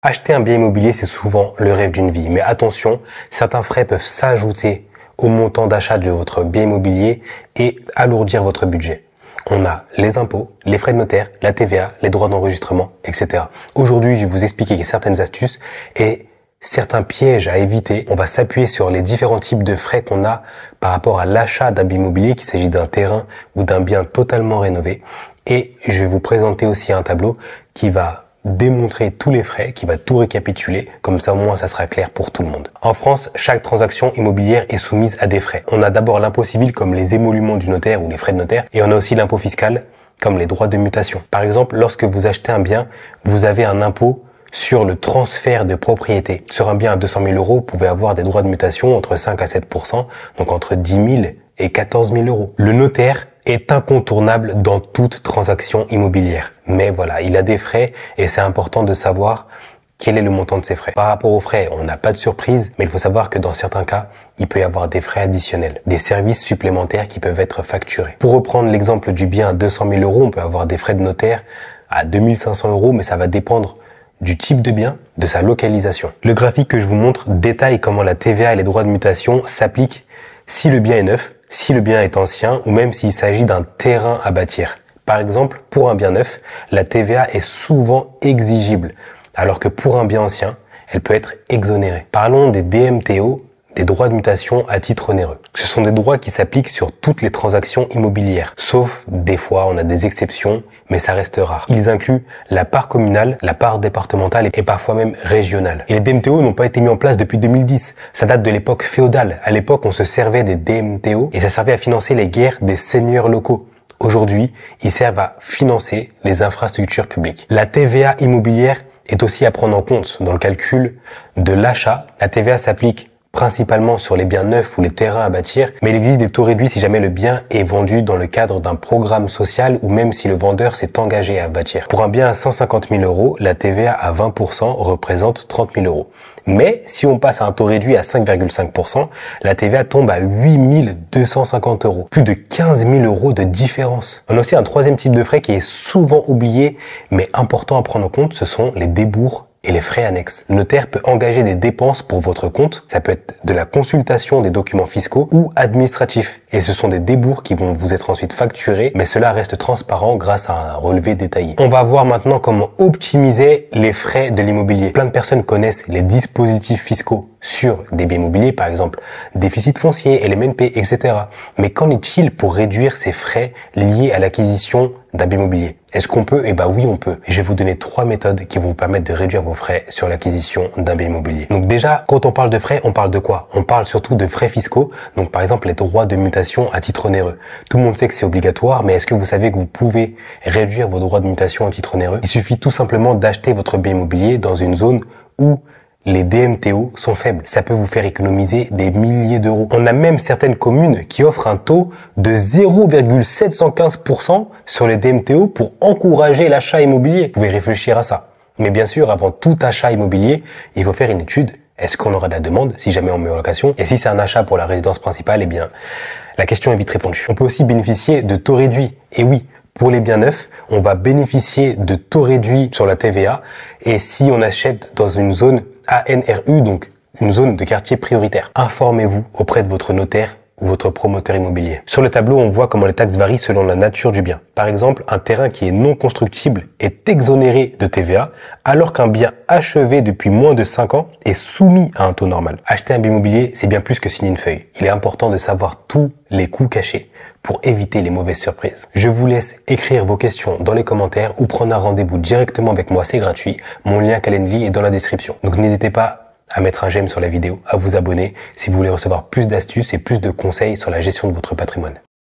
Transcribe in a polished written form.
Acheter un bien immobilier, c'est souvent le rêve d'une vie. Mais attention, certains frais peuvent s'ajouter au montant d'achat de votre bien immobilier et alourdir votre budget. On a les impôts, les frais de notaire, la TVA, les droits d'enregistrement, etc. Aujourd'hui, je vais vous expliquer certaines astuces et certains pièges à éviter. On va s'appuyer sur les différents types de frais qu'on a par rapport à l'achat d'un bien immobilier, qu'il s'agit d'un terrain ou d'un bien totalement rénové. Et je vais vous présenter aussi un tableau qui va démontrer tous les frais, qui va tout récapituler, comme ça au moins ça sera clair pour tout le monde. En France, chaque transaction immobilière est soumise à des frais. On a d'abord l'impôt civil comme les émoluments du notaire ou les frais de notaire, et on a aussi l'impôt fiscal comme les droits de mutation. Par exemple, lorsque vous achetez un bien, vous avez un impôt sur le transfert de propriété. Sur un bien à 200 000 euros, vous pouvez avoir des droits de mutation entre 5 à 7%, donc entre 10 000 et 14 000 euros. Le notaire est incontournable dans toute transaction immobilière. Mais voilà, il a des frais et c'est important de savoir quel est le montant de ces frais. Par rapport aux frais, on n'a pas de surprise, mais il faut savoir que dans certains cas, il peut y avoir des frais additionnels, des services supplémentaires qui peuvent être facturés. Pour reprendre l'exemple du bien à 200 000 euros, on peut avoir des frais de notaire à 2 500 euros, mais ça va dépendre du type de bien, de sa localisation. Le graphique que je vous montre détaille comment la TVA et les droits de mutation s'appliquent si le bien est neuf, si le bien est ancien ou même s'il s'agit d'un terrain à bâtir. Par exemple, pour un bien neuf, la TVA est souvent exigible, alors que pour un bien ancien, elle peut être exonérée. Parlons des DMTO, des droits de mutation à titre onéreux. Ce sont des droits qui s'appliquent sur toutes les transactions immobilières, sauf des fois on a des exceptions, mais ça reste rare. Ils incluent la part communale, la part départementale et parfois même régionale. Et les DMTO n'ont pas été mis en place depuis 2010. Ça date de l'époque féodale. À l'époque, on se servait des DMTO et ça servait à financer les guerres des seigneurs locaux. Aujourd'hui, ils servent à financer les infrastructures publiques. La TVA immobilière est aussi à prendre en compte dans le calcul de l'achat. La TVA s'applique principalement sur les biens neufs ou les terrains à bâtir, mais il existe des taux réduits si jamais le bien est vendu dans le cadre d'un programme social ou même si le vendeur s'est engagé à bâtir. Pour un bien à 150 000 euros, la TVA à 20% représente 30 000 euros. Mais si on passe à un taux réduit à 5,5%, la TVA tombe à 8 250 euros. Plus de 15 000 euros de différence. On a aussi un troisième type de frais qui est souvent oublié, mais important à prendre en compte, ce sont les débours et les frais annexes. Le notaire peut engager des dépenses pour votre compte. Ça peut être de la consultation des documents fiscaux ou administratifs. Et ce sont des débours qui vont vous être ensuite facturés, mais cela reste transparent grâce à un relevé détaillé. On va voir maintenant comment optimiser les frais de l'immobilier. Plein de personnes connaissent les dispositifs fiscaux sur des biens immobiliers, par exemple déficit foncier, LMNP, etc. Mais qu'en est-il pour réduire ces frais liés à l'acquisition d'un bien immobilier? Est-ce qu'on peut? Eh ben oui, on peut. Je vais vous donner 3 méthodes qui vont vous permettre de réduire vos frais sur l'acquisition d'un bien immobilier. Donc déjà, quand on parle de frais, on parle de quoi? On parle surtout de frais fiscaux. Donc par exemple, les droits de mutation à titre onéreux. Tout le monde sait que c'est obligatoire, mais est-ce que vous savez que vous pouvez réduire vos droits de mutation à titre onéreux? Il suffit tout simplement d'acheter votre bien immobilier dans une zone où les DMTO sont faibles. Ça peut vous faire économiser des milliers d'euros. On a même certaines communes qui offrent un taux de 0,715% sur les DMTO pour encourager l'achat immobilier. Vous pouvez réfléchir à ça. Mais bien sûr, avant tout achat immobilier, il faut faire une étude. Est-ce qu'on aura de la demande si jamais on met en location? Et si c'est un achat pour la résidence principale, eh bien, la question est vite répondue. On peut aussi bénéficier de taux réduits. Et oui, pour les biens neufs, on va bénéficier de taux réduits sur la TVA. Et si on achète dans une zone ANRU, donc une zone de quartier prioritaire. Informez-vous auprès de votre notaire ou votre promoteur immobilier. Sur le tableau, on voit comment les taxes varient selon la nature du bien. Par exemple, un terrain qui est non constructible est exonéré de TVA, alors qu'un bien achevé depuis moins de 5 ans est soumis à un taux normal. Acheter un bien immobilier, c'est bien plus que signer une feuille. Il est important de savoir tous les coûts cachés pour éviter les mauvaises surprises. Je vous laisse écrire vos questions dans les commentaires ou prendre un rendez-vous directement avec moi, c'est gratuit. Mon lien Calendly est dans la description. Donc n'hésitez pas à mettre un j'aime sur la vidéo, à vous abonner si vous voulez recevoir plus d'astuces et plus de conseils sur la gestion de votre patrimoine.